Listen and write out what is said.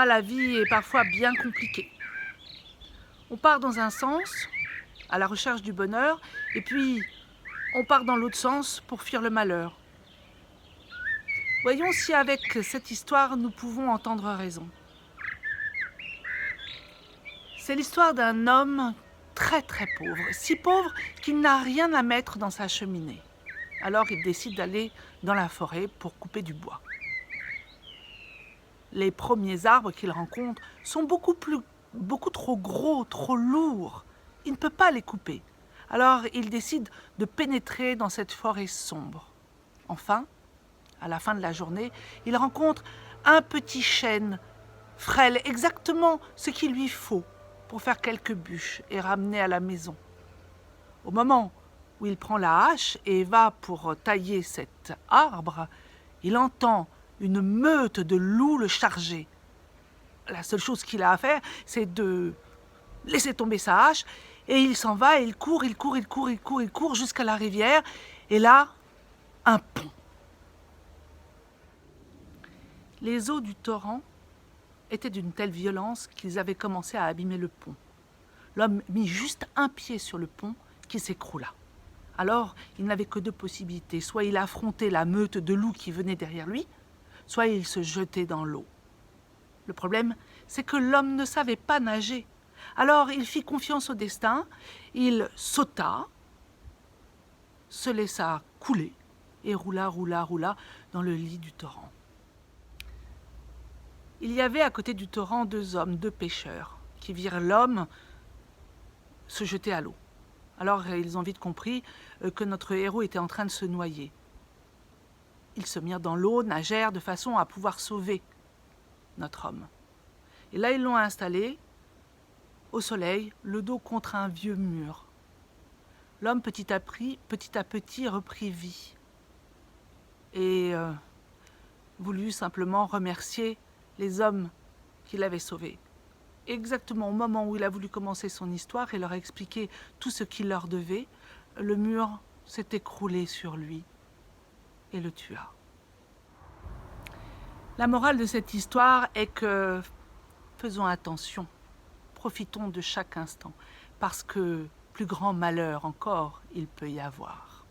Ah, la vie est parfois bien compliquée. On part dans un sens, à la recherche du bonheur, et puis on part dans l'autre sens pour fuir le malheur. Voyons si avec cette histoire nous pouvons entendre raison. C'est l'histoire d'un homme très très pauvre, si pauvre qu'il n'a rien à mettre dans sa cheminée. Alors il décide d'aller dans la forêt pour couper du bois. Les premiers arbres qu'il rencontre sont beaucoup trop gros, trop lourds. Il ne peut pas les couper. Alors il décide de pénétrer dans cette forêt sombre. Enfin, à la fin de la journée, il rencontre un petit chêne frêle, exactement ce qu'il lui faut pour faire quelques bûches et ramener à la maison. Au moment où il prend la hache et va pour tailler cet arbre, il entend une meute de loups le charger. La seule chose qu'il a à faire, c'est de laisser tomber sa hache et il s'en va et il court jusqu'à la rivière et là, un pont. Les eaux du torrent étaient d'une telle violence qu'ils avaient commencé à abîmer le pont. L'homme mit juste un pied sur le pont qui s'écroula. Alors, il n'avait que deux possibilités. Soit il affrontait la meute de loups qui venait derrière lui, soit il se jetait dans l'eau. Le problème, c'est que l'homme ne savait pas nager. Alors, il fit confiance au destin, il sauta, se laissa couler et roula dans le lit du torrent. Il y avait à côté du torrent deux hommes, deux pêcheurs, qui virent l'homme se jeter à l'eau. Alors ils ont vite compris que notre héros était en train de se noyer. Ils se mirent dans l'eau, nagèrent de façon à pouvoir sauver notre homme. Et là, ils l'ont installé au soleil, le dos contre un vieux mur. L'homme, petit à petit, reprit vie et voulut simplement remercier les hommes qui l'avaient sauvé. Exactement au moment où il a voulu commencer son histoire et leur expliquer tout ce qu'il leur devait, le mur s'est écroulé sur lui et le tua. La morale de cette histoire est que faisons attention, profitons de chaque instant, parce que plus grand malheur encore il peut y avoir.